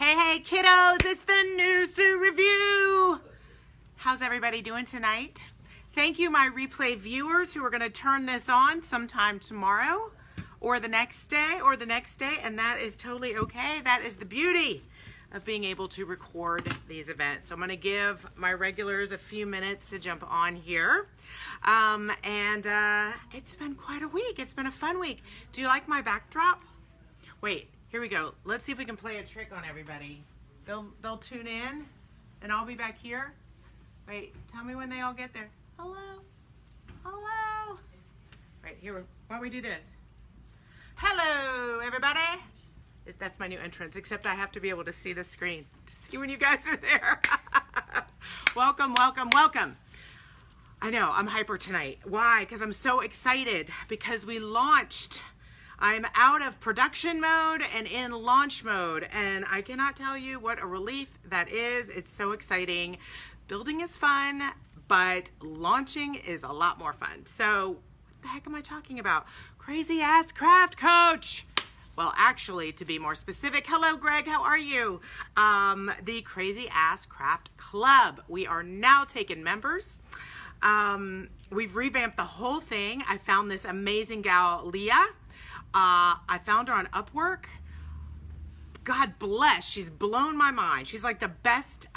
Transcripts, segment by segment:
Hey kiddos, it's the NewSueRevue. How's everybody doing tonight? Thank you, my replay viewers who are going to turn this on sometime tomorrow or the next day, and that is totally okay. That is the beauty of being able to record these events. So I'm going to give my regulars a few minutes to jump on here. It's been quite a week. It's been a fun week. Do you like my backdrop? Wait, here we go. Let's see if we can play a trick on everybody. They'll tune in, and I'll be back here. Wait, tell me when they all get there. Hello? Hello? Right, here, why don't we do this? Hello, everybody. That's my new entrance, except I have to be able to see the screen to see when you guys are there. Welcome, welcome, welcome. I know, I'm hyper tonight. Why? Because I'm so excited because we launched. I'm out of production mode and in launch mode, and I cannot tell you what a relief that is. It's so exciting. Building is fun, but launching is a lot more fun. So what the heck am I talking about? Crazy ass craft coach. Well, actually, to be more specific, hello, Greg, how are you? The Crazy Ass Craft Club. We are now taking members. We've revamped the whole thing. I found this amazing gal, Leah. I found her on Upwork. God bless, she's blown my mind. She's like the best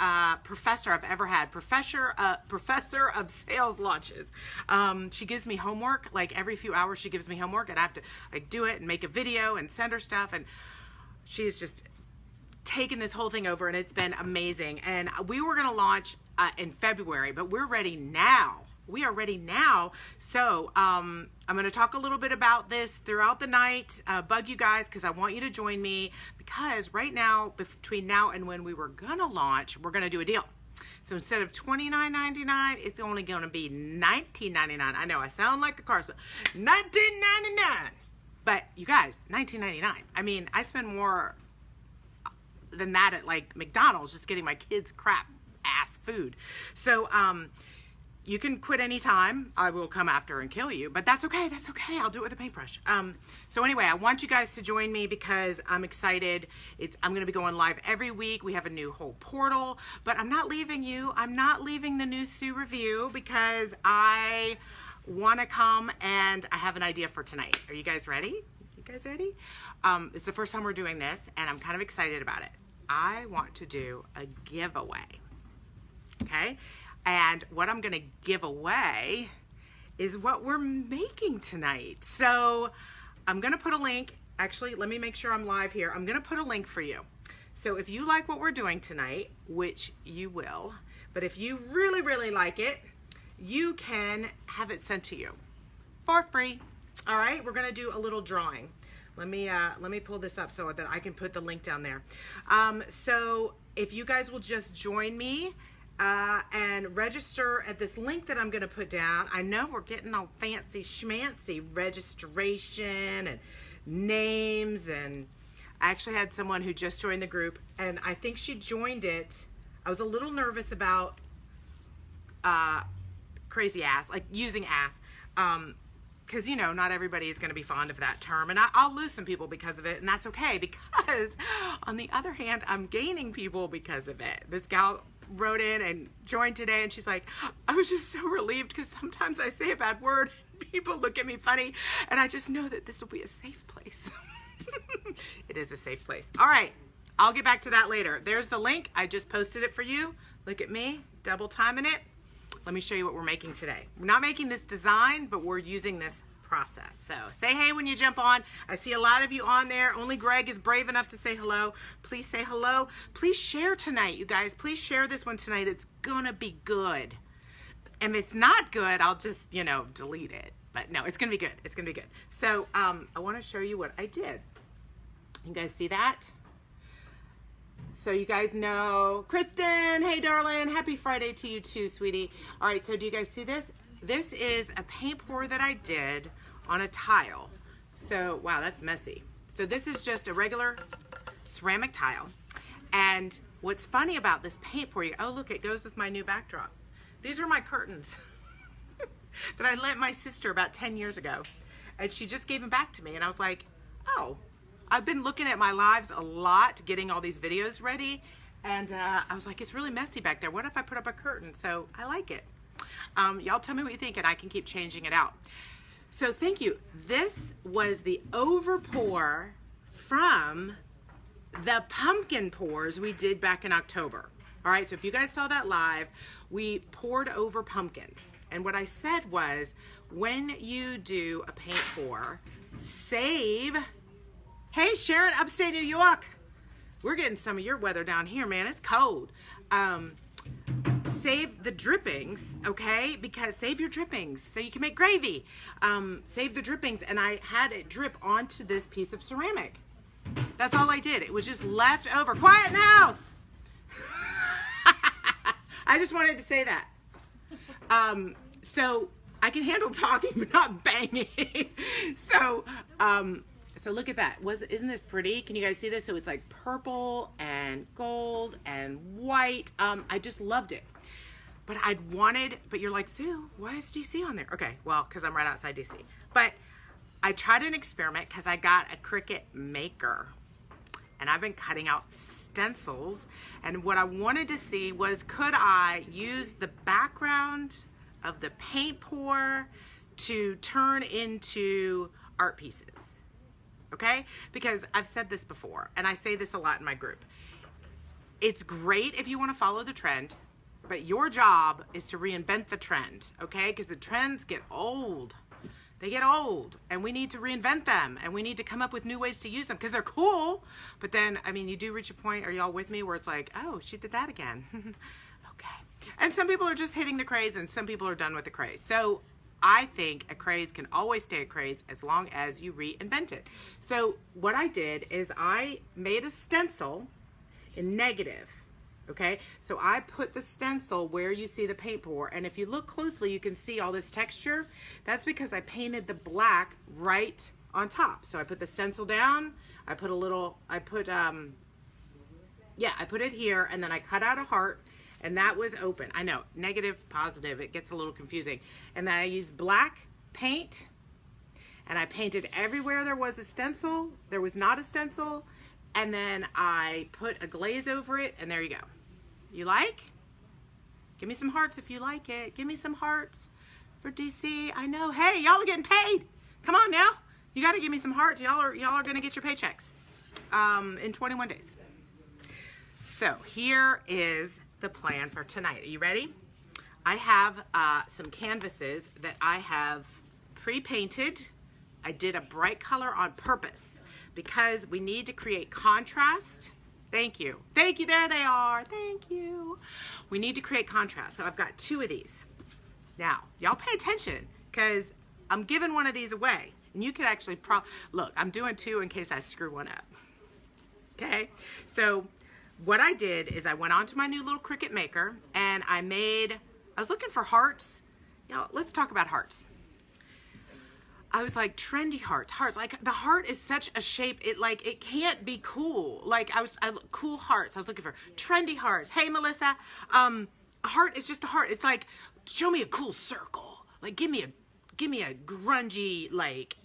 professor I've ever had. Professor of sales launches. She gives me homework, like every few hours she gives me homework, and I have to like do it and make a video and send her stuff, and she's just taken this whole thing over, and it's been amazing. And we were gonna launch in February, but we're ready now. We are ready now. So I'm going to talk a little bit about this throughout the night, bug you guys, because I want you to join me, because right now, between now and when we were going to launch, we're going to do a deal. So instead of $29.99, it's only going to be $19.99. I know I sound like a car, so $19.99. But you guys, $19.99. I mean, I spend more than that at like McDonald's just getting my kids crap ass food. So you can quit anytime. I will come after and kill you, but that's okay. That's okay. I'll do it with a paintbrush. So anyway, I want you guys to join me because I'm excited. I'm going to be going live every week. We have a new whole portal, but I'm not leaving you. I'm not leaving the NewSueRevue because I want to come, and I have an idea for tonight. Are you guys ready? You guys ready? It's the first time we're doing this, and I'm kind of excited about it. I want to do a giveaway. Okay? And what I'm going to give away is what we're making tonight. So I'm going to put a link. Actually, let me make sure I'm live here. I'm going to put a link for you. So if you like what we're doing tonight, which you will, but if you really, really like it, you can have it sent to you for free. All right, we're going to do a little drawing. Let me pull this up so that I can put the link down there. So if you guys will just join me, and register at this link that I'm going to put down. I know we're getting all fancy schmancy registration and names, and I actually had someone who just joined the group, and I think she joined it. I was a little nervous about crazy ass, like using ass, because, you know, not everybody is going to be fond of that term, and I'll lose some people because of it, and that's okay, because on the other hand, I'm gaining people because of it. This gal wrote in and joined today, and she's like, I was just so relieved because sometimes I say a bad word and people look at me funny, and I just know that this will be a safe place. It is a safe place. All right, I'll get back to that later. There's the link. I just posted it for you. Look at me, double timing it. Let me show you what we're making today. We're not making this design, but we're using this process. So say hey when you jump on. I see a lot of you on there. Only Greg is brave enough to say hello. Please say hello. Please share tonight, you guys. Please share this one tonight. It's gonna be good. And if it's not good, I'll just, you know, delete it. But no, it's gonna be good. It's gonna be good. So I want to show you what I did. You guys see that? So you guys know, Kristen, hey darling, happy Friday to you too, sweetie. All right, so do you guys see this? This is a paint pour that I did on a tile. So, wow, that's messy. So this is just a regular ceramic tile. And what's funny about this paint pour, oh look, it goes with my new backdrop. These are my curtains that I lent my sister about 10 years ago. And she just gave them back to me. And I was like, oh, I've been looking at my lives a lot, getting all these videos ready, and I was like, it's really messy back there. What if I put up a curtain? So I like it. Y'all tell me what you think, and I can keep changing it out. So thank you. This was the over pour from the pumpkin pours we did back in October. All right, so if you guys saw that live, we poured over pumpkins. And what I said was, when you do a paint pour, save. Hey, Sharon, upstate New York. We're getting some of your weather down here, man. It's cold. Save the drippings, okay? Because save your drippings so you can make gravy. Save the drippings, and I had it drip onto this piece of ceramic. That's all I did. It was just left over. Quiet in the house. I just wanted to say that. So I can handle talking, but not banging. So look at that. Isn't this pretty? Can you guys see this? So it's like purple and gold and white. I just loved it. But but you're like, Sue, why is DC on there? Okay, well, because I'm right outside DC. But I tried an experiment because I got a Cricut maker. And I've been cutting out stencils. And what I wanted to see was, could I use the background of the paint pour to turn into art pieces? Okay? Because I've said this before, and I say this a lot in my group. It's great if you want to follow the trend, but your job is to reinvent the trend, okay? Because the trends get old. They get old, and we need to reinvent them, and we need to come up with new ways to use them because they're cool. But then, I mean, you do reach a point, are y'all with me, where it's like, oh, she did that again. Okay. And some people are just hitting the craze, and some people are done with the craze. So I think a craze can always stay a craze as long as you reinvent it. So what I did is I made a stencil in negative. Okay, so I put the stencil where you see the paint pour, and if you look closely, you can see all this texture. That's because I painted the black right on top. So I put the stencil down, I put it here, and then I cut out a heart, and that was open. I know, negative, positive, it gets a little confusing. And then I used black paint, and I painted everywhere there was a stencil, there was not a stencil, and then I put a glaze over it, and there you go. You like? Give me some hearts if you like it. Give me some hearts for DC. I know. Hey, y'all are getting paid. Come on now. You got to give me some hearts. Y'all are going to get your paychecks in 21 days. So here is the plan for tonight. Are you ready? I have some canvases that I have pre-painted. I did a bright color on purpose because we need to create contrast. Thank you. Thank you. There they are. Thank you. We need to create contrast. So I've got 2 of these. Now, y'all pay attention because I'm giving one of these away. And you could actually look, I'm doing 2 in case I screw one up. Okay? So what I did is I went onto my new little Cricut maker and I was looking for hearts. Y'all, let's talk about hearts. I was like, trendy hearts. Like, the heart is such a shape, it can't be cool. Like, cool hearts. I was looking for trendy hearts. Hey, Melissa, a heart is just a heart. It's like, show me a cool circle. Like, give me a grungy, like,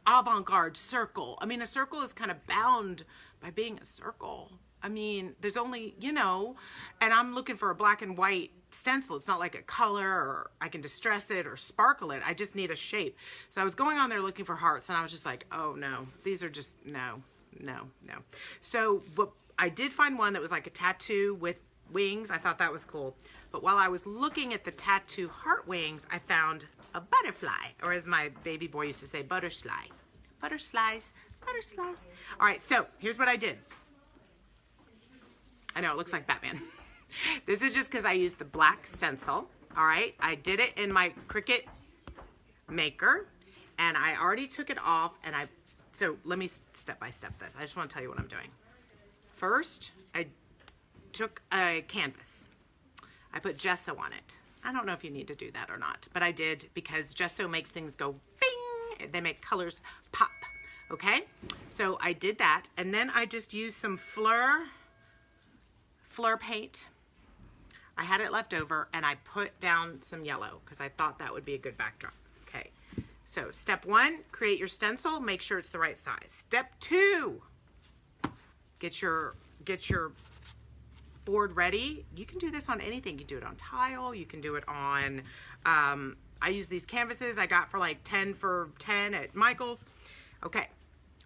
avant-garde circle. I mean, a circle is kind of bound by being a circle. I mean, there's only, and I'm looking for a black and white stencil. It's not like a color, or I can distress it or sparkle it. I just need a shape. So I was going on there looking for hearts, and I was just like, oh no, these are just, no. So I did find one that was like a tattoo with wings. I thought that was cool. But while I was looking at the tattoo heart wings, I found a butterfly, or as my baby boy used to say, butterfly. Butterflies. All right, so here's what I did. I know, it looks like Batman. This is just because I used the black stencil. All right, I did it in my Cricut maker, and I already took it off, and so let me step by step this. I just want to tell you what I'm doing. First, I took a canvas. I put gesso on it. I don't know if you need to do that or not, but I did because gesso makes things go bing. They make colors pop, okay? So I did that, and then I just used some Fleur paint. I had it left over, and I put down some yellow because I thought that would be a good backdrop. Okay, So step 1, create your stencil, make sure it's the right size. Step 2, get your board ready. You can do this on anything. You can do it on tile, you can do it on, I use these canvases I got for like 10 for 10 at Michael's. Okay,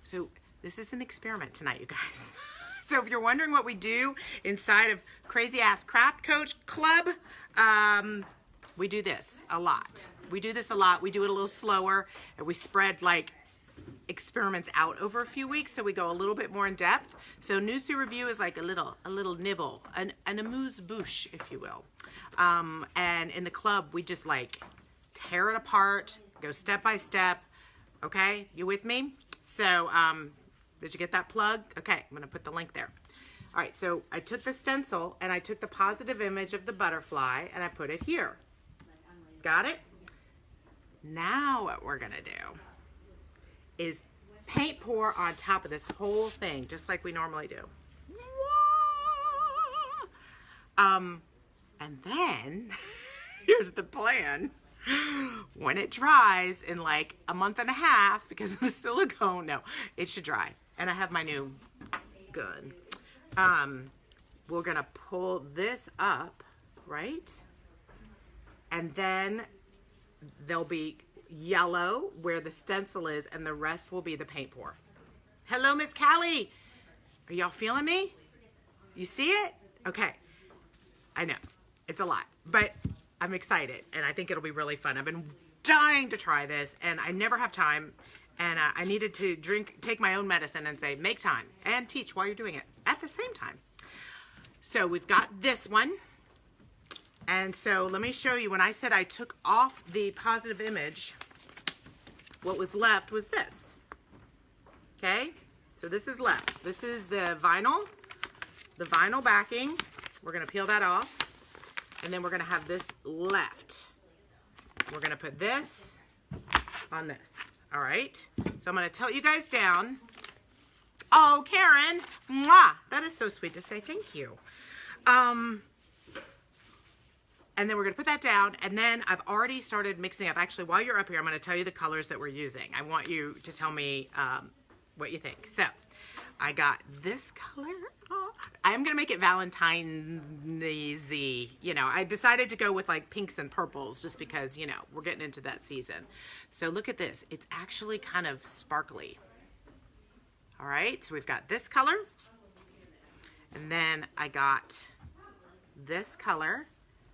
so this is an experiment tonight, you guys. So if you're wondering what we do inside of Crazy Ass Craft Coach Club, we do this a lot. We do this a lot. We do it a little slower, and we spread like experiments out over a few weeks, so we go a little bit more in depth. So NewSueRevue is like a little nibble, an amuse-bouche, if you will. And in the club, we just like tear it apart, go step by step. Okay, you with me? So, did you get that plug? Okay, I'm gonna put the link there. All right, so I took the stencil and I took the positive image of the butterfly and I put it here. Got it? Now what we're gonna do is paint pour on top of this whole thing, just like we normally do. And then, here's the plan. When it dries in like a month and a half, because of the silicone, no, it should dry. And I have my new gun. We're gonna pull this up, right? And then there'll be yellow where the stencil is, and the rest will be the paint pour. Hello, Miss Callie. Are y'all feeling me? You see it? Okay. I know, it's a lot, but I'm excited, and I think it'll be really fun. I've been dying to try this, and I never have time, and I needed to take my own medicine and say, make time, and teach while you're doing it at the same time. So we've got this one, and so let me show you. When I said I took off the positive image, what was left was this. Okay, so this is left. This is the vinyl backing. We're gonna peel that off. And then we're gonna have this left. We're gonna put this on this, all right? So I'm gonna tilt you guys down. Oh, Karen, mwah, that is so sweet to say thank you. And then we're gonna put that down, and then I've already started mixing up. Actually, while you're up here, I'm gonna tell you the colors that we're using. I want you to tell me what you think. So, I got this color. Oh, I'm gonna make it Valentine's-y. You know, I decided to go with like pinks and purples just because, you know, we're getting into that season. So look at this. It's actually kind of sparkly. All right, so we've got this color. And then I got this color.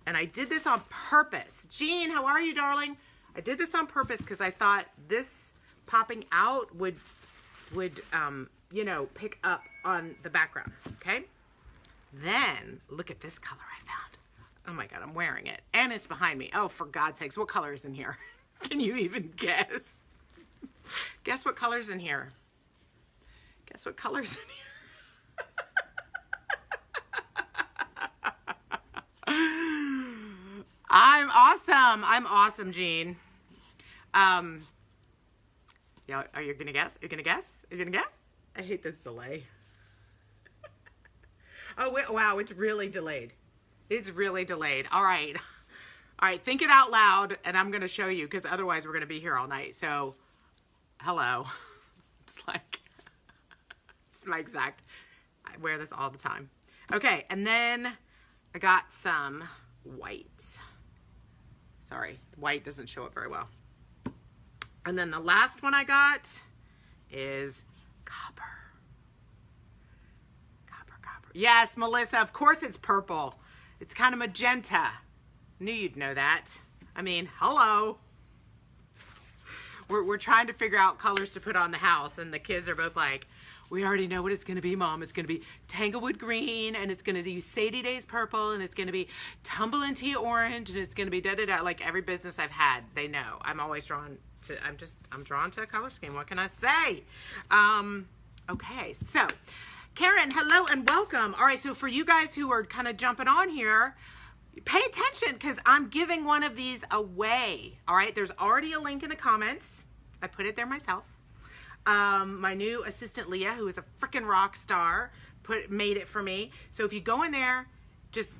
And I did this on purpose. Jean, how are you, darling? I did this on purpose because I thought this popping out would you know, pick up on the background, okay? Then, look at this color I found. Oh my God, I'm wearing it. And it's behind me. Oh, for God's sakes, what color is in here? Can you even guess? Guess what color's in here? Guess what color's in here? I'm awesome, Jean. Yeah, are you gonna guess? Are you gonna guess? Are you gonna guess? I hate this delay. Oh, wait, wow, it's really delayed. It's really delayed. All right. All right, think it out loud, and I'm going to show you, because otherwise we're going to be here all night. So, hello. It's like, it's my exact, I wear this all the time. Okay, and then I got some white. Sorry, white doesn't show up very well. And then the last one I got is copper. Copper. Yes, Melissa, of course it's purple. It's kind of magenta. Knew you'd know that. I mean, hello. We're trying to figure out colors to put on the house, and the kids are both like, we already know what it's going to be, Mom. It's going to be Tanglewood green, and it's going to be Sadie Days purple, and it's going to be Tumble and Tea orange, and it's going to be da-da-da. Like every business I've had, they know. I'm always drawn to, I'm drawn to a color scheme. What can I say? Okay, so Karen, hello and welcome. All right, so for you guys who are kind of jumping on here, pay attention because I'm giving one of these away. All right, there's already a link in the comments. I put it there myself. My new assistant Leah, who is a freaking rock star, made it for me. So if you go in there, just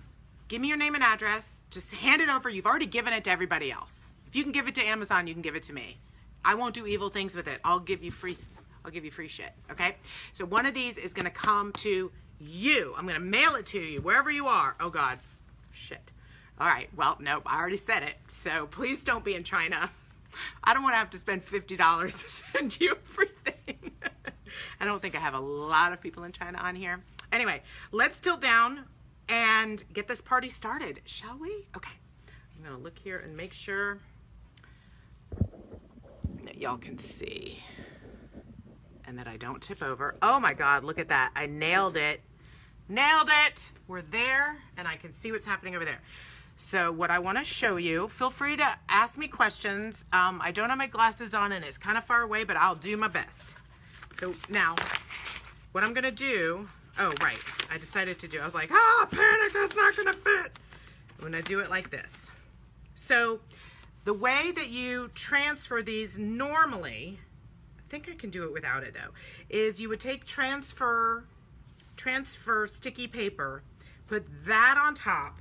give me your name and address. Just hand it over. You've already given it to everybody else. If you can give it to Amazon, you can give it to me. I won't do evil things with it. I'll give you free shit, okay? So one of these is gonna come to you. I'm gonna mail it to you, wherever you are. Oh God, shit. All right, well, nope, I already said it. So please don't be in China. I don't wanna have to spend $50 to send you everything. I don't think I have a lot of people in China on here. Anyway, let's tilt down and get this party started, shall we? Okay, I'm gonna look here and make sure that y'all can see and that I don't tip over. Oh my God, look at that. I nailed it. Nailed it. We're there and I can see what's happening over there. So what I wanna show you, feel free to ask me questions. I don't have my glasses on and it's kind of far away, but I'll do my best. So now, what I'm gonna do, oh right, I decided to do, I was like, panic, that's not gonna fit. I'm gonna do it like this. So the way that you transfer these normally, I think I can do it without it though, is you would take transfer sticky paper, put that on top,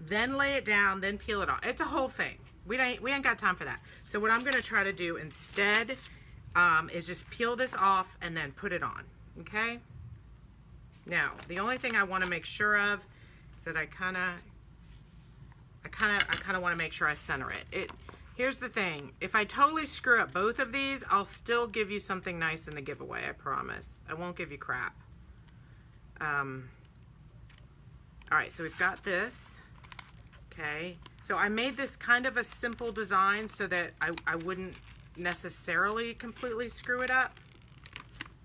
then lay it down, then peel it off. It's a whole thing. We ain't got time for that. So what I'm gonna try to do instead is just peel this off and then put it on, okay? Now, the only thing I wanna make sure of is that I kinda wanna make sure I center it. Here's the thing, if I totally screw up both of these, I'll still give you something nice in the giveaway, I promise. I won't give you crap. All right, so we've got this, okay? So I made this kind of a simple design so that I wouldn't necessarily completely screw it up.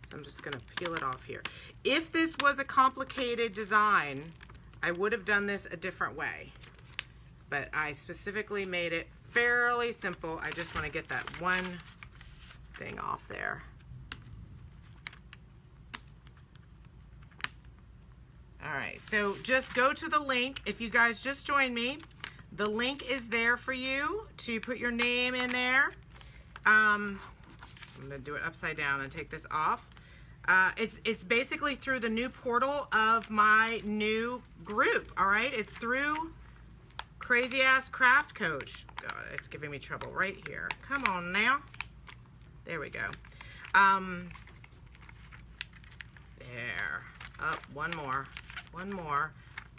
So I'm just gonna peel it off here. If this was a complicated design, I would have done this a different way. But I specifically made it fairly simple. I just wanna get that one thing off there. All right, so just go to the link. If you guys just joined me, the link is there for you to put your name in there. I'm gonna do it upside down and take this off. It's basically through the new portal of my new group, all right? It's through Crazy Ass Craft Coach. God, it's giving me trouble right here. Come on now. There we go. There. Up, one more.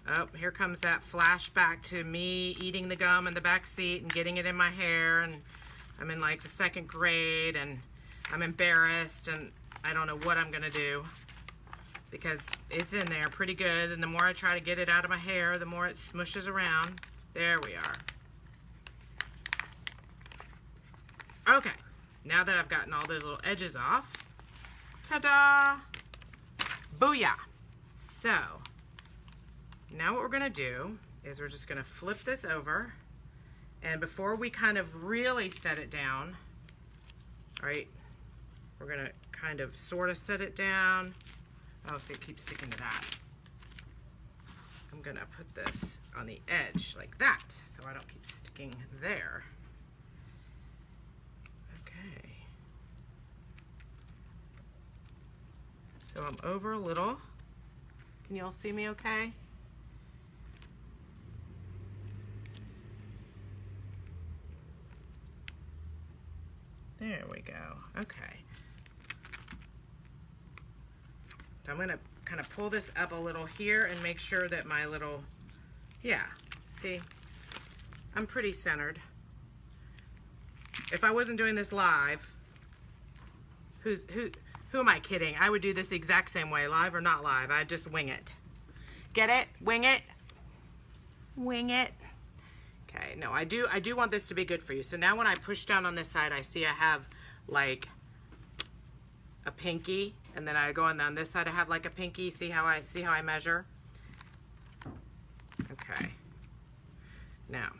Oh, here comes that flashback to me eating the gum in the back seat and getting it in my hair, and I'm in like the 2nd grade and I'm embarrassed and I don't know what I'm gonna do because it's in there pretty good, and the more I try to get it out of my hair, the more it smushes around. There we are. Okay, now that I've gotten all those little edges off, ta-da, booyah. So, now what we're gonna do is we're just gonna flip this over, and before we kind of really set it down, all right, we're gonna kind of sort of set it down. Oh, so it keeps sticking to that. I'm gonna put this on the edge like that so I don't keep sticking there. Okay. So I'm over a little. Can you all see me okay? There we go. Okay. So I'm gonna kind of pull this up a little here and make sure that my little, yeah, see, I'm pretty centered. If I wasn't doing this live, who am I kidding? I would do this the exact same way, live or not live. I'd just wing it. Get it? Wing it? Wing it. Okay, no, I do want this to be good for you. So now when I push down on this side, I see I have like a pinky, and then I go on this side I have like a pinky. See how I measure? Okay. Now,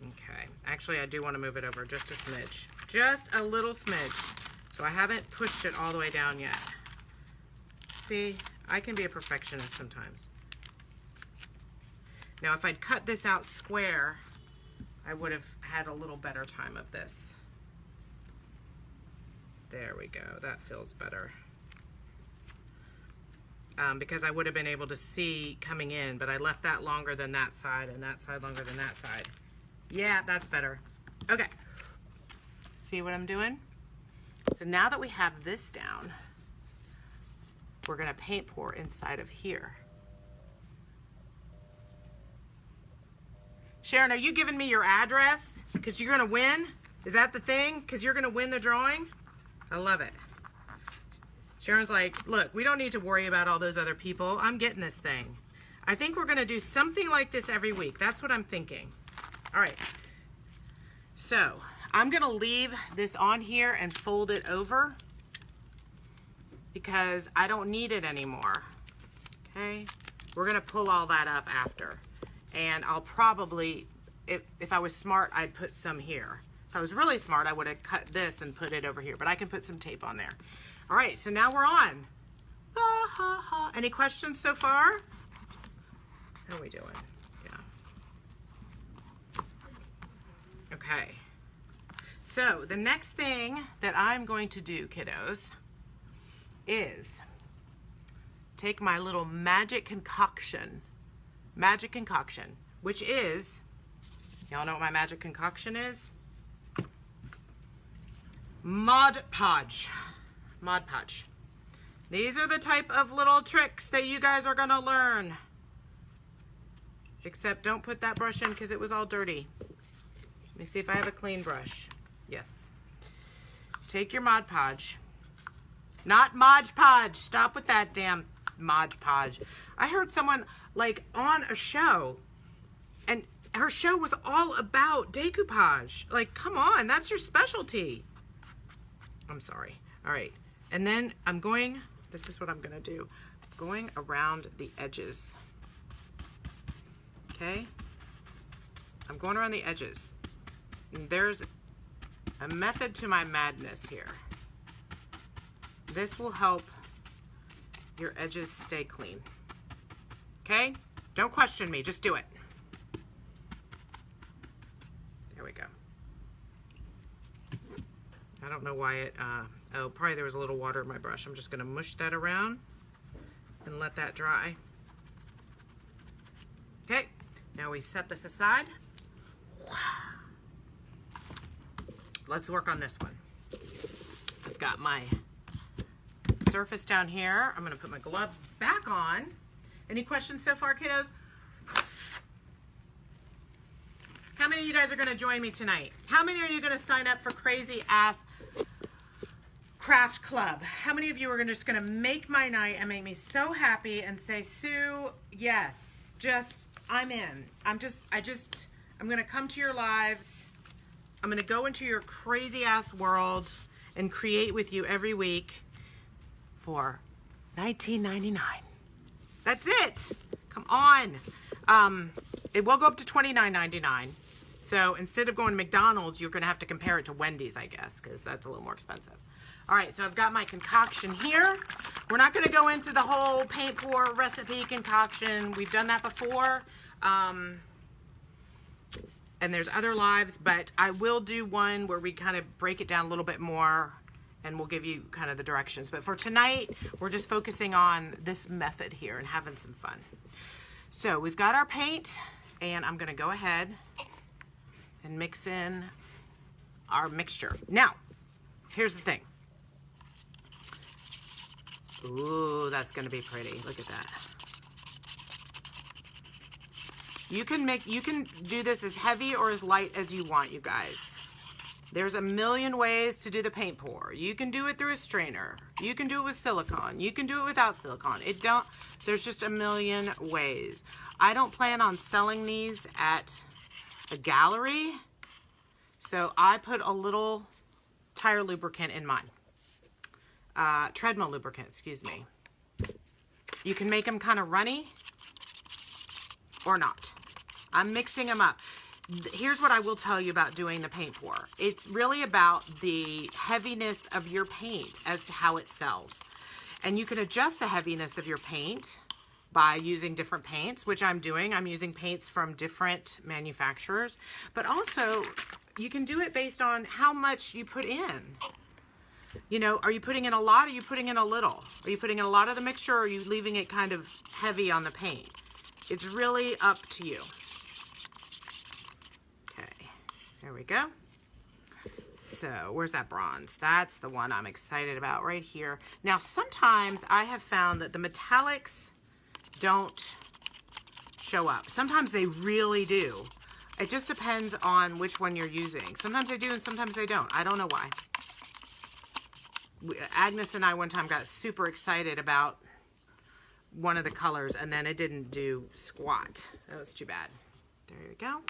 okay. Actually, I do want to move it over just a smidge. Just a little smidge. So I haven't pushed it all the way down yet. See, I can be a perfectionist sometimes. Now, if I'd cut this out square, I would have had a little better time of this. There we go. That feels better. because I would have been able to see coming in, but I left that longer than that side and that side longer than that side. Yeah, that's better. Okay. See what I'm doing? So now that we have this down, we're gonna paint pour inside of here. Sharon, are you giving me your address? Because you're gonna win? Is that the thing? Because you're gonna win the drawing? I love it. Sharon's like, look, we don't need to worry about all those other people. I'm getting this thing. I think we're gonna do something like this every week. That's what I'm thinking. All right. So I'm gonna leave this on here and fold it over because I don't need it anymore. Okay? We're gonna pull all that up after. And I'll probably, if I was smart, I'd put some here. If I was really smart, I would have cut this and put it over here, but I can put some tape on there. All right, so now we're on. Ha, ha, ha. Any questions so far? How are we doing? Yeah. Okay. So the next thing that I'm going to do, kiddos, is take my little magic concoction, which is, y'all know what my magic concoction is? Mod Podge. Mod Podge. These are the type of little tricks that you guys are gonna learn. Except don't put that brush in because it was all dirty. Let me see if I have a clean brush. Yes. Take your Mod Podge. Not Mod Podge. Stop with that damn Mod Podge. I heard someone like on a show, and her show was all about decoupage. Like, come on, that's your specialty. I'm sorry. All right. And then I'm going, this is what I'm gonna do. Going around the edges. Okay? I'm going around the edges. And there's a method to my madness here. This will help your edges stay clean. Okay? Don't question me, just do it. There we go. I don't know why it, oh, probably there was a little water in my brush. I'm just gonna mush that around and let that dry. Okay, now we set this aside. Let's work on this one. I've got my surface down here. I'm gonna put my gloves back on. Any questions so far, kiddos? How many of you guys are gonna join me tonight? How many are you gonna sign up for Crazy Ass Craft Club? How many of you are just gonna make my night and make me so happy and say, Sue, yes, just, I'm in. I'm gonna come to your lives. I'm gonna go into your crazy ass world and create with you every week for $19.99. That's it. Come on. It will go up to $29.99. So instead of going to McDonald's, you're gonna have to compare it to Wendy's, I guess, because that's a little more expensive. All right, so I've got my concoction here. We're not gonna go into the whole paint pour recipe concoction. We've done that before. And there's other lives, but I will do one where we kind of break it down a little bit more and we'll give you kind of the directions. But for tonight, we're just focusing on this method here and having some fun. So we've got our paint, and I'm gonna go ahead and mix in our mixture. Now, here's the thing. Ooh, that's gonna be pretty. Look at that. You can do this as heavy or as light as you want, you guys. There's a million ways to do the paint pour. You can do it through a strainer. You can do it with silicone. You can do it without silicone. There's just a million ways. I don't plan on selling these at a gallery, so I put a little tire lubricant in mine. Treadmill lubricant, excuse me. You can make them kind of runny or not. I'm mixing them up. Here's what I will tell you about doing the paint pour. It's really about the heaviness of your paint as to how it sells. And you can adjust the heaviness of your paint by using different paints, which I'm doing. I'm using paints from different manufacturers, but also you can do it based on how much you put in. You know, are you putting in a lot or are you putting in a little? Are you putting in a lot of the mixture or are you leaving it kind of heavy on the paint? It's really up to you. Okay, there we go. So where's that bronze? That's the one I'm excited about right here. Now, sometimes I have found that the metallics don't show up. Sometimes they really do. It just depends on which one you're using. Sometimes they do and sometimes they don't. I don't know why. Agnes and I one time got super excited about one of the colors and then it didn't do squat. That was too bad. There you go.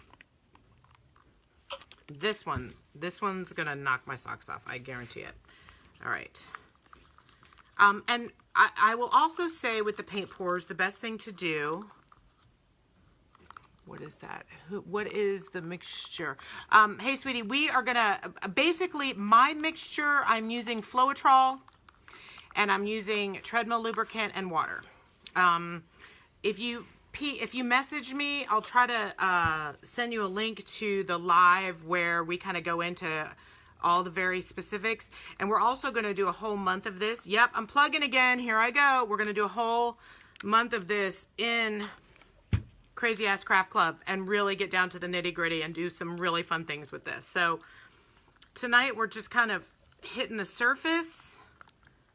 This one's gonna knock my socks off. I guarantee it. All right. And I will also say with the paint pours, the best thing to do, what is that? What is the mixture? Hey, sweetie, we are gonna, basically my mixture, I'm using Floetrol and I'm using treadmill lubricant and water. If you message me, I'll try to send you a link to the live where we kind of go into all the very specifics. And we're also going to do a whole month of this. Yep, I'm plugging again. Here I go. We're going to do a whole month of this in Crazy Ass Craft Club and really get down to the nitty gritty and do some really fun things with this. So tonight we're just kind of hitting the surface,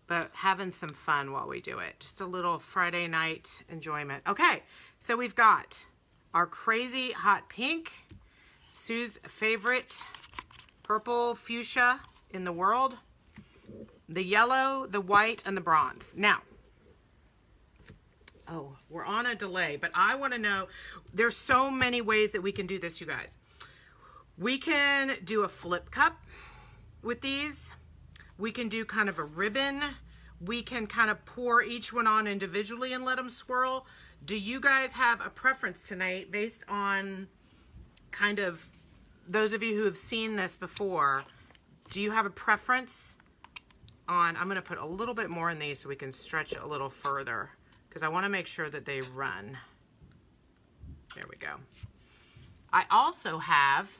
but having some fun while we do it. Just a little Friday night enjoyment. Okay, so we've got our crazy hot pink, Sue's favorite purple fuchsia in the world, the yellow, the white, and the bronze. Now, oh, we're on a delay, but I want to know, there's so many ways that we can do this, you guys. We can do a flip cup with these. We can do kind of a ribbon. We can kind of pour each one on individually and let them swirl. Do you guys have a preference tonight based on kind of those of you who have seen this before? Do you have a preference on, I'm going to put a little bit more in these so we can stretch it a little further because I want to make sure that they run. There we go. I also have,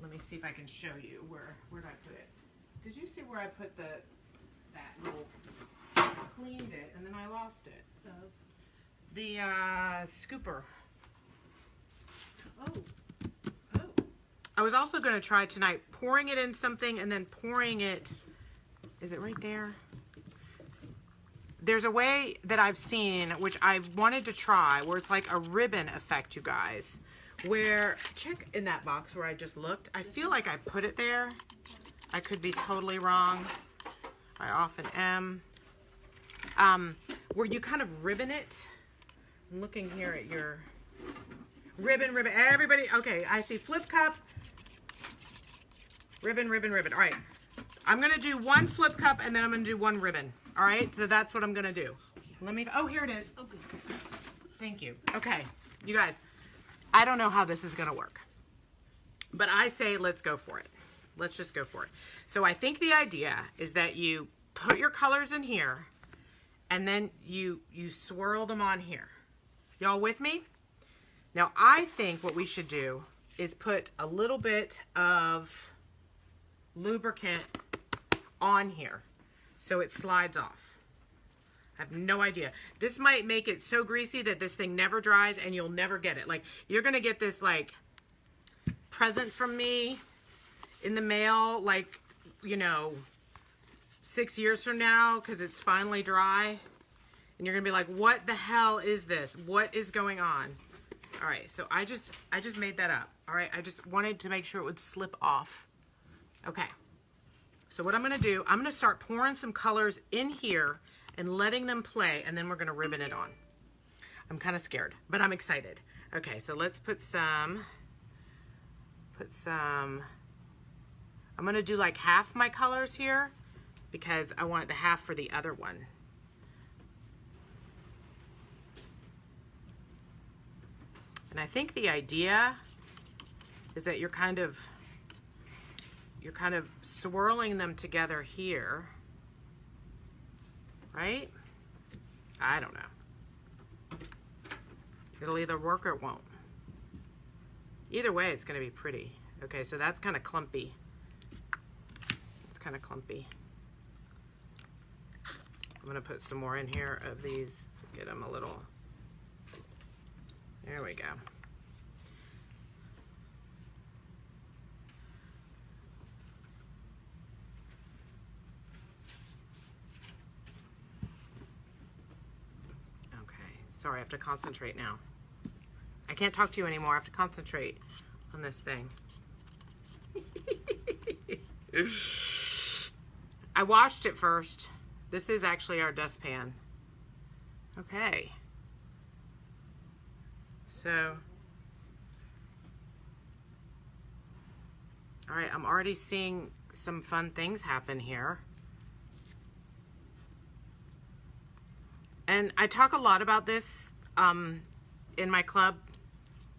let me see if I can show you where did I put it? Did you see where I put that little, cleaned it and then I lost it? The scooper. Oh. I was also going to try tonight pouring it in something and then pouring it, is it right there? There's a way that I've seen, which I've wanted to try, where it's like a ribbon effect, you guys. Where, check in that box where I just looked. I feel like I put it there. I could be totally wrong. I often am. Where you kind of ribbon it. I'm looking here at your ribbon. Everybody, okay, I see flip cup. Ribbon. All right, I'm gonna do one flip cup and then I'm gonna do one ribbon. All right, so that's what I'm gonna do. Let me, oh, here it is. Oh, good. Thank you. Okay, you guys, I don't know how this is gonna work, but I say let's go for it. Let's just go for it. So I think the idea is that you put your colors in here and then you swirl them on here. Y'all with me? Now I think what we should do is put a little bit of lubricant on here so it slides off. I have no idea. This might make it so greasy that this thing never dries and you'll never get it. Like, you're gonna get this like present from me in the mail, like, you know, 6 years from now because it's finally dry and you're gonna be like, what the hell is this? What is going on? All right, so I just made that up. All right, I just wanted to make sure it would slip off. Okay, so what I'm gonna do, I'm gonna start pouring some colors in here and letting them play, and then we're gonna ribbon it on. I'm kind of scared, but I'm excited. Okay, so let's put some, I'm gonna do like half my colors here because I want the half for the other one. And I think the idea is that you're kind of swirling them together here, right? I don't know. It'll either work or it won't. Either way, it's gonna be pretty. Okay, so that's kind of clumpy. It's kind of clumpy. gonna put some more in here of these to get them a little, there we go. Sorry, I have to concentrate now. I can't talk to you anymore. I have to concentrate on this thing. I washed it first. This is actually our dustpan. Okay. So, all right, I'm already seeing some fun things happen here. And I talk a lot about this in my club.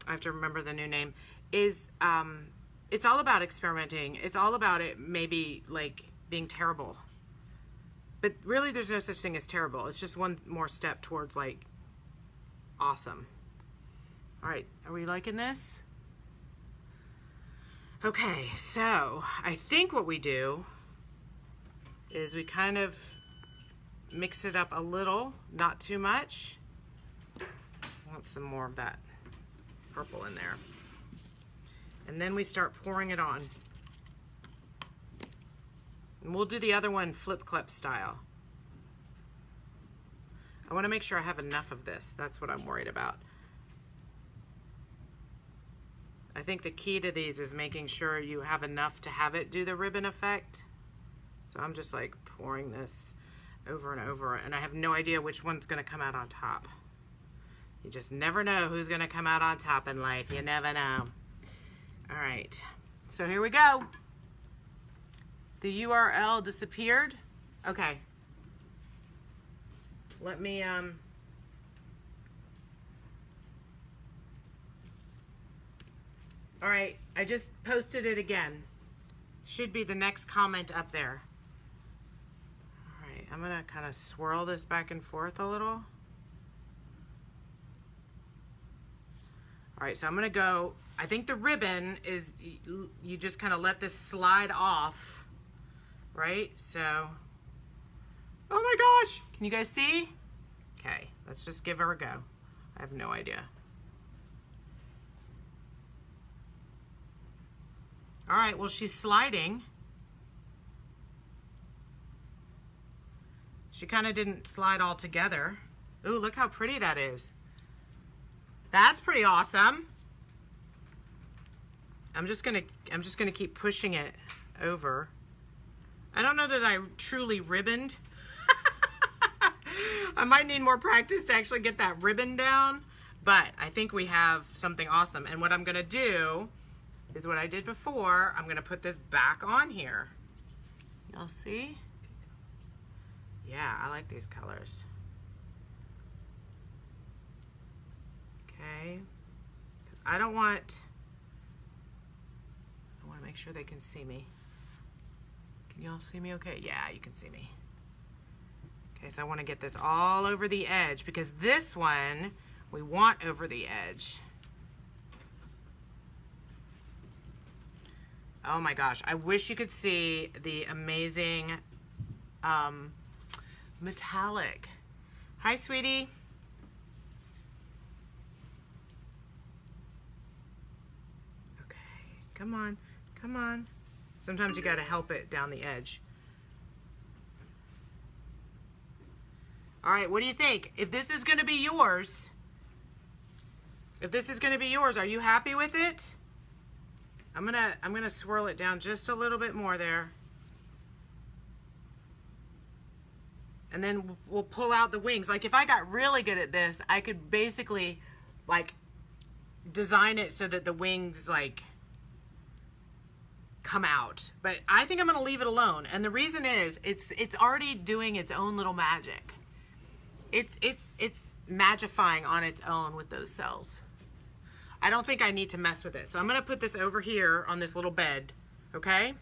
I have to remember the new name. It's all about experimenting. It's all about it maybe like being terrible. But really there's no such thing as terrible. It's just one more step towards like awesome. All right, are we liking this? Okay, so I think what we do is we kind of mix it up a little, not too much. I want some more of that purple in there. And then we start pouring it on. And we'll do the other one flip clip style. I want to make sure I have enough of this. That's what I'm worried about. I think the key to these is making sure you have enough to have it do the ribbon effect. So I'm just like pouring this over and over, and I have no idea which one's going to come out on top. You just never know who's going to come out on top in life. You never know. All right, so here we go. The URL disappeared. Okay. Let me, all right, I just posted it again. Should be the next comment up there. I'm gonna kind of swirl this back and forth a little. All right, so I'm gonna go, I think the ribbon is, you just kind of let this slide off, right? So, oh my gosh, can you guys see? Okay, let's just give her a go. I have no idea. All right, well, she's sliding. She kind of didn't slide all together. Ooh, look how pretty that is. That's pretty awesome. I'm just gonna keep pushing it over. I don't know that I truly ribboned. I might need more practice to actually get that ribbon down, but I think we have something awesome. And what I'm gonna do is what I did before. I'm gonna put this back on here. Y'all see? Yeah, I like these colors. Okay, because I want to make sure they can see me. Can y'all see me okay? Yeah, you can see me. Okay, so I want to get this all over the edge because this one we want over the edge. Oh my gosh, I wish you could see the amazing metallic. Hi, sweetie. Okay, come on, come on. Sometimes you gotta help it down the edge. All right, what do you think? If this is gonna be yours, are you happy with it? I'm gonna swirl it down just a little bit more there. And then we'll pull out the wings. Like if I got really good at this, I could basically like design it so that the wings like come out. But I think I'm gonna leave it alone. And the reason is it's already doing its own little magic. It's magifying on its own with those cells. I don't think I need to mess with it. So I'm gonna put this over here on this little bed, okay?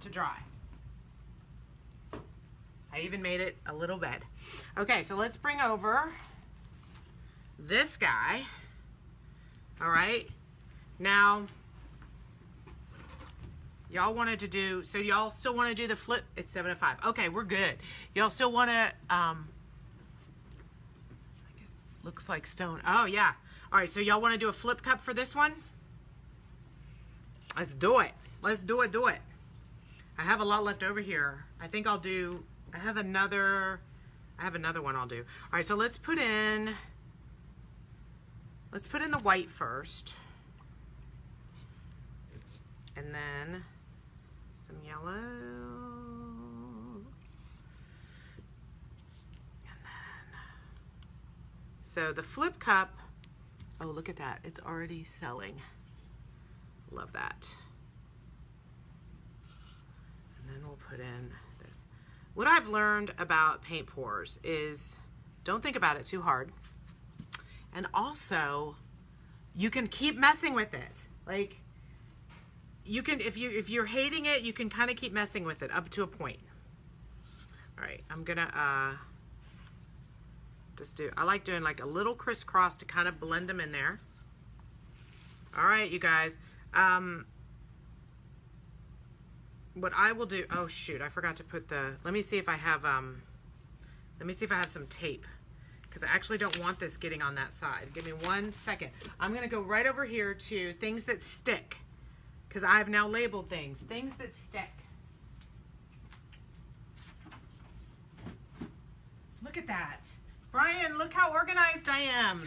To dry. I even made it a little bed. Okay, so let's bring over this guy. All right. Now, Y'all wanted to do, so y'all still want to do the flip? It's 7:05. Okay, we're good. Y'all still want to, looks like stone. Oh, yeah. All right, so y'all want to do a flip cup for this one? Let's do it. Let's do it, do it. I have a lot left over here. I think I'll do, I have another one I'll do. All right, so let's put in the white first. And then some yellow. And then, so the flip cup, oh, look at that. It's already selling. Love that. And then we'll put in this. What I've learned about paint pours is don't think about it too hard. And also, you can keep messing with it. Like, you can, if you're hating it, you can kind of keep messing with it up to a point. All right, I'm gonna just do, I like doing like a little crisscross to kind of blend them in there. All right, you guys. What I will do, oh shoot, I forgot to put the, let me see if I have some tape, because I actually don't want this getting on that side. Give me 1 second. I'm gonna go right over here to things that stick, because I've now labeled things that stick. Look at that. Brian, look how organized I am.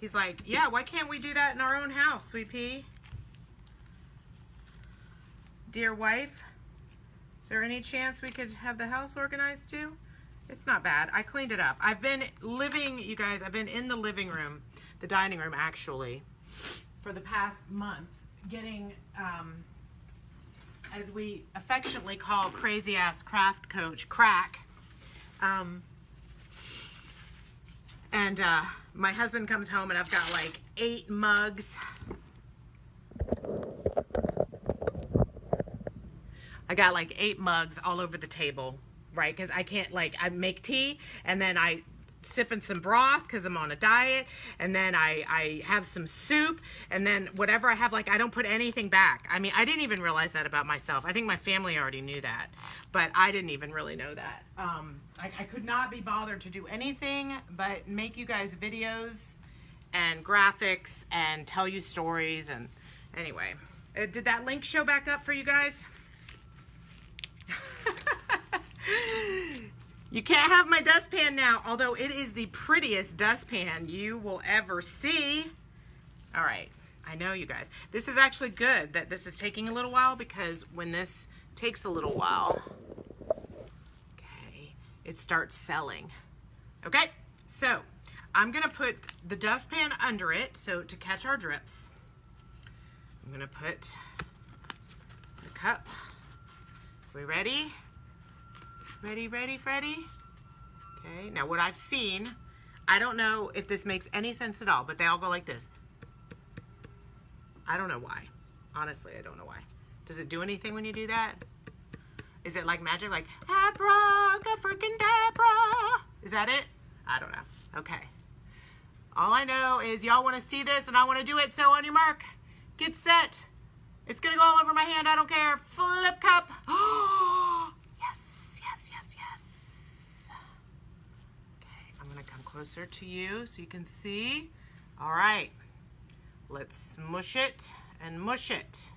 He's like, yeah, why can't we do that in our own house, sweet pea? Dear wife, is there any chance we could have the house organized too? It's not bad. I cleaned it up. I've been living, you guys, I've been in the living room, the dining room actually, for the past month, getting, as we affectionately call crazy ass craft coach, crack. My husband comes home and I've got like 8 mugs. I got like 8 mugs all over the table, right? Because I can't, like, I make tea and then I sip in some broth because I'm on a diet, and then I have some soup, and then whatever I have, like, I don't put anything back. I mean, I didn't even realize that about myself. I think my family already knew that, but I didn't even really know that. I could not be bothered to do anything but make you guys videos and graphics and tell you stories. And anyway, did that link show back up for you guys? You can't have my dustpan now, although it is the prettiest dustpan you will ever see. All right, I know, you guys. This is actually good that this is taking a little while, because when this takes a little while, okay, it starts selling. Okay, so I'm gonna put the dustpan under it, so to catch our drips. I'm gonna put the cup. We ready? Ready, ready, Freddy? Okay, now what I've seen, I don't know if this makes any sense at all, but they all go like this. I don't know why. Honestly, I don't know why. Does it do anything when you do that? Is it like magic, like abracadabra? Is that it? I don't know. Okay. All I know is y'all want to see this and I want to do it, so on your mark, get set. It's gonna go all over my hand, I don't care. Flip cup. Yes, yes, yes, yes. Okay, I'm gonna come closer to you so you can see. All right, let's smush it and mush it.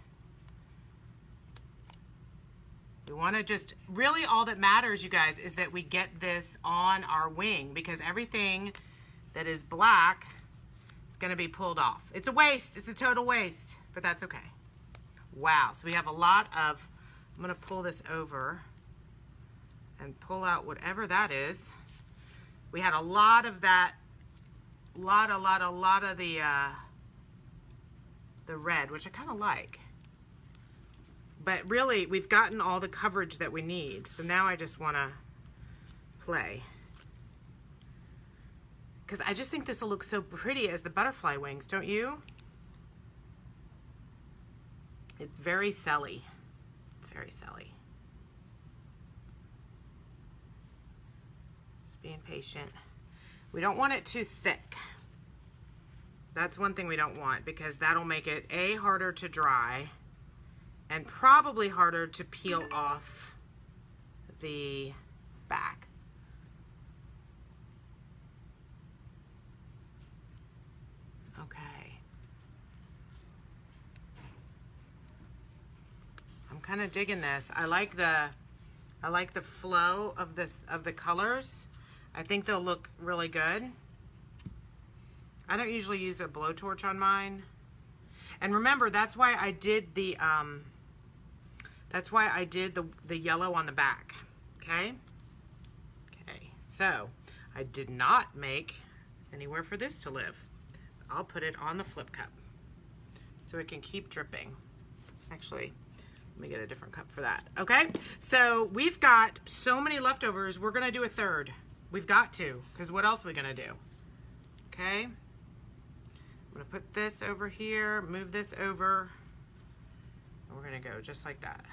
We wanna just, really all that matters, you guys, is that we get this on our wing, because everything that is black is gonna be pulled off. It's a waste, it's a total waste, but that's okay. Wow, so we have a lot of, I'm gonna pull this over and pull out whatever that is. We had a lot of that, a lot of the red, which I kind of like. But really, we've gotten all the coverage that we need. So now I just wanna play. Because I just think this will look so pretty as the butterfly wings, don't you? It's very selly. It's very selly. Just being patient. We don't want it too thick. That's one thing we don't want, because that'll make it A, harder to dry, and probably harder to peel off the back. Okay. I'm kind of digging this. I like the flow of the colors. I think they'll look really good. I don't usually use a blowtorch on mine. And remember, that's why I did the yellow on the back. Okay? Okay. So, I did not make anywhere for this to live. I'll put it on the flip cup so it can keep dripping. Actually, let me get a different cup for that. Okay? So, we've got so many leftovers. We're going to do a third. We've got to, because what else are we going to do? Okay? I'm going to put this over here, move this over, and we're going to go just like that.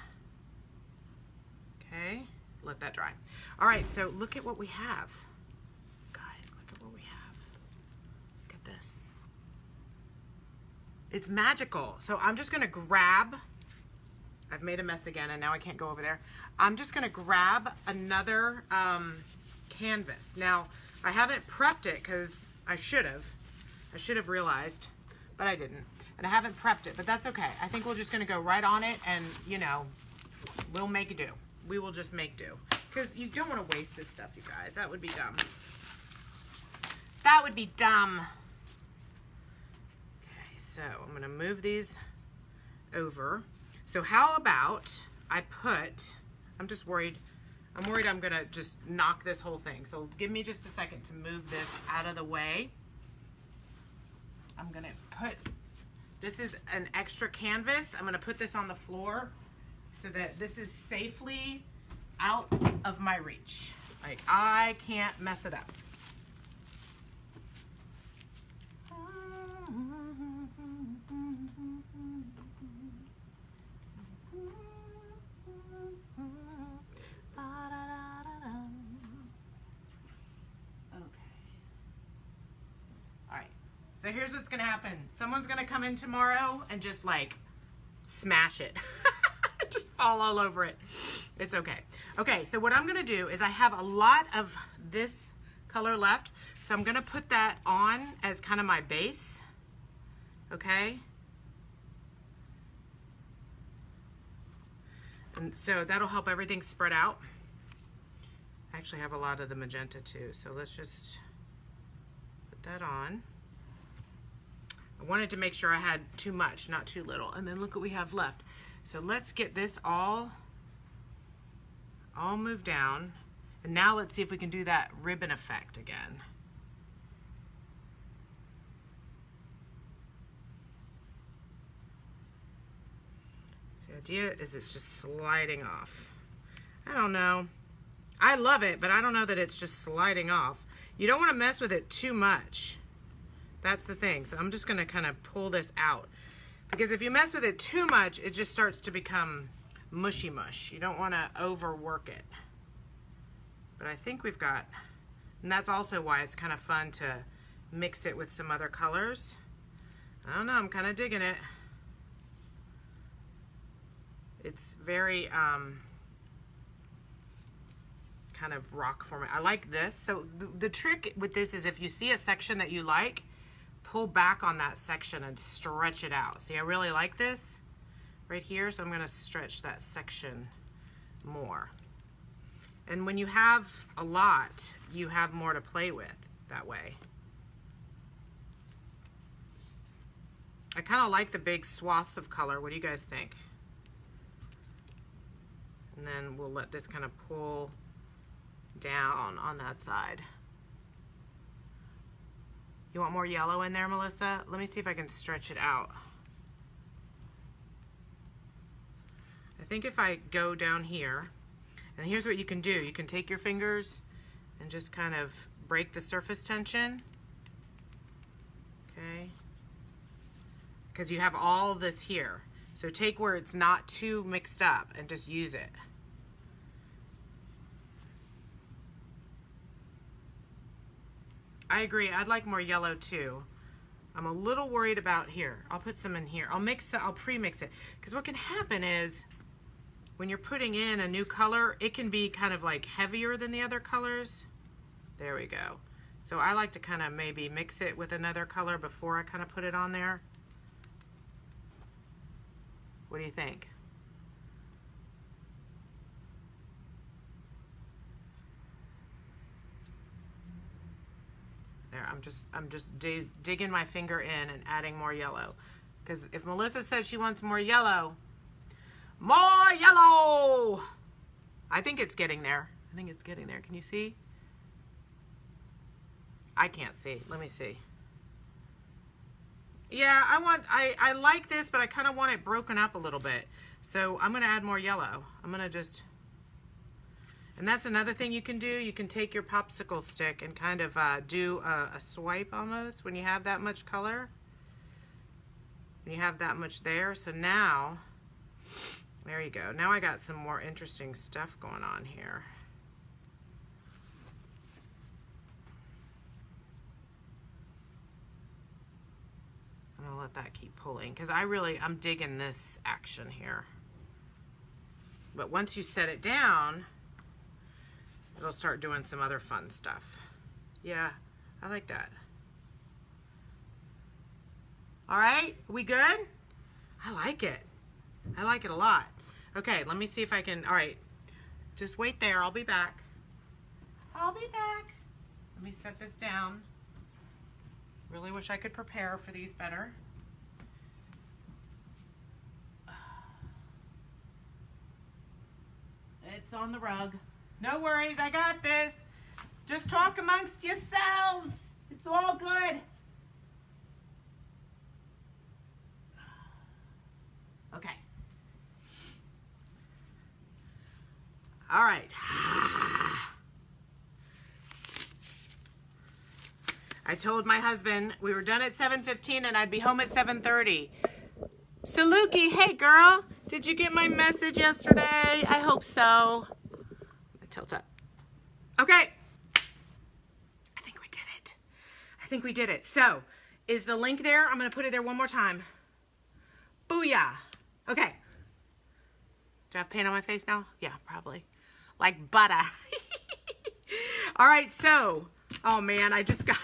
Okay? Let that dry. All right, so look at what we have. Guys, look at what we have. Look at this. It's magical. So I'm just going to grab, I've made a mess again, and now I can't go over there. I'm just going to grab another canvas. Now, I haven't prepped it because I should have. I should have realized, but I didn't. And I haven't prepped it, but that's okay. I think we're just going to go right on it and, you know, we'll make do. We will just make do. Because you don't want to waste this stuff, you guys. That would be dumb. That would be dumb. Okay, so I'm going to move these over. So how about I put, I'm worried I'm going to just knock this whole thing. So give me just a second to move this out of the way. I'm going to put, this is an extra canvas. I'm going to put this on the floor so that this is safely out of my reach. Like, I can't mess it up. So here's what's gonna happen. Someone's gonna come in tomorrow and just like smash it. Just fall all over it. It's okay. Okay, so what I'm gonna do is I have a lot of this color left. So I'm gonna put that on as kind of my base. Okay. And so that'll help everything spread out. I actually have a lot of the magenta too. So let's just put that on. I wanted to make sure I had too much, not too little. And then look what we have left. So let's get this all moved down. And now let's see if we can do that ribbon effect again. So the idea is it's just sliding off. I don't know. I love it, but I don't know that it's just sliding off. You don't want to mess with it too much. That's the thing. So I'm just going to kind of pull this out. Because if you mess with it too much, it just starts to become mushy mush. You don't want to overwork it. But I think we've got, and that's also why it's kind of fun to mix it with some other colors. I don't know, I'm kind of digging it. It's very kind of rock format. I like this. So the trick with this is if you see a section that you like, pull back on that section and stretch it out. See, I really like this right here, so I'm going to stretch that section more. And when you have a lot, you have more to play with that way. I kind of like the big swaths of color. What do you guys think? And then we'll let this kind of pull down on that side. You want more yellow in there, Melissa? Let me see if I can stretch it out. I think if I go down here, and here's what you can do. You can take your fingers and just kind of break the surface tension. Okay? Because you have all this here. So take where it's not too mixed up and just use it. I agree. I'd like more yellow too. I'm a little worried about here. I'll put some in here. I'll pre-mix it. Because what can happen is when you're putting in a new color, it can be kind of like heavier than the other colors. There we go. So I like to kind of maybe mix it with another color before I kind of put it on there. What do you think? There, I'm just digging my finger in and adding more yellow. Because if Melissa says she wants more yellow, I think it's getting there. I think it's getting there. Can you see? I can't see. Let me see. Yeah, I like this, but I kind of want it broken up a little bit. So I'm going to add more yellow. I'm going to just, and that's another thing you can do. You can take your popsicle stick and kind of do a swipe almost when you have that much color. When you have that much there. So now, there you go. Now I got some more interesting stuff going on here. I'm gonna let that keep pulling because I'm digging this action here. But once you set it down, it'll start doing some other fun stuff. Yeah, I like that. All right, we good? I like it. I like it a lot. Okay, let me see if I can, all right. Just wait there, I'll be back. I'll be back. Let me set this down. Really wish I could prepare for these better. It's on the rug. No worries, I got this. Just talk amongst yourselves. It's all good. Okay. All right. I told my husband we were done at 7:15 and I'd be home at 7:30. Saluki, hey girl, did you get my message yesterday? I hope so. Tilt up. Okay. I think we did it. I think we did it. So, is the link there? I'm going to put it there one more time. Booyah. Okay. Do I have paint on my face now? Yeah, probably. Like butter. All right, so, oh man, I just got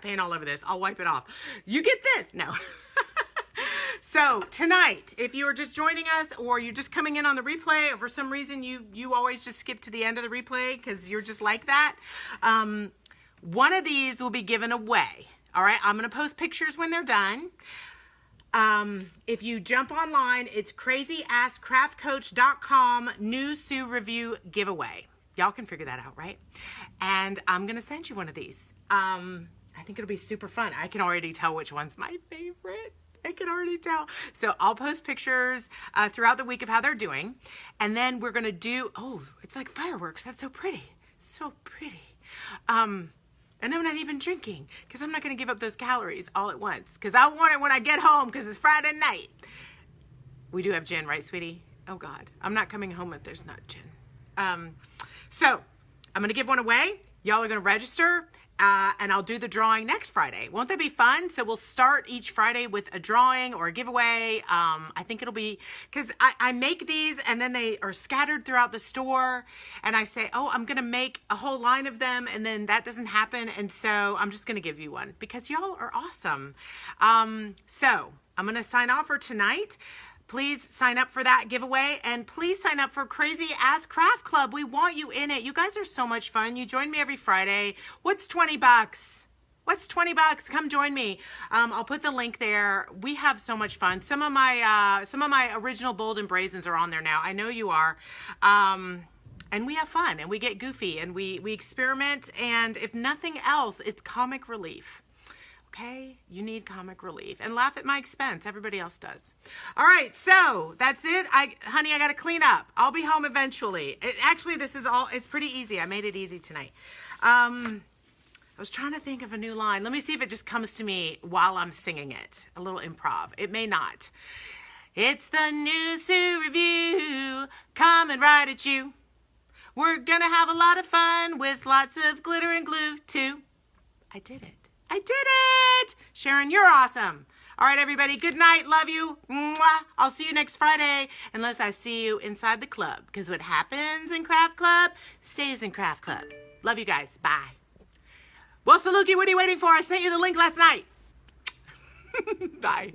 paint all over this. I'll wipe it off. You get this. No. So tonight, if you are just joining us or you're just coming in on the replay or for some reason you always just skip to the end of the replay because you're just like that, one of these will be given away. All right, I'm going to post pictures when they're done. If you jump online, it's crazyasscraftcoach.com NewSueRevue giveaway. Y'all can figure that out, right? And I'm going to send you one of these. I think it'll be super fun. I can already tell which one's my favorite. I can already tell. So I'll post pictures throughout the week of how they're doing. And then we're going to do, oh, it's like fireworks. That's so pretty. So pretty. And I'm not even drinking because I'm not going to give up those calories all at once because I want it when I get home because it's Friday night. We do have gin, right, sweetie? Oh, God. I'm not coming home if there's not gin. So I'm going to give one away. Y'all are going to register. And I'll do the drawing next Friday. Won't that be fun? So we'll start each Friday with a drawing or a giveaway. I think it'll be, because I make these and then they are scattered throughout the store. And I say, oh, I'm going to make a whole line of them. And then that doesn't happen. And so I'm just going to give you one because y'all are awesome. So I'm going to sign off for tonight. Please sign up for that giveaway and please sign up for Crazy Ass Craft Club. We want you in it. You guys are so much fun. You join me every Friday. What's $20? What's $20? Come join me. I'll put the link there. We have so much fun. Some of my original Bold and Brazens are on there now. I know you are. And we have fun and we get goofy and we experiment. And if nothing else, it's comic relief. Okay, you need comic relief and laugh at my expense. Everybody else does. All right, so that's it. Honey, I got to clean up. I'll be home eventually. Actually, it's pretty easy. I made it easy tonight. I was trying to think of a new line. Let me see if it just comes to me while I'm singing it. A little improv. It may not. It's the NewSueRevue coming right at you. We're going to have a lot of fun with lots of glitter and glue, too. I did it. I did it. Sharon, you're awesome. All right, everybody. Good night. Love you. Mwah. I'll see you next Friday, unless I see you inside the club. Because what happens in Craft Club stays in Craft Club. Love you guys. Bye. Well, Saluki, what are you waiting for? I sent you the link last night. Bye.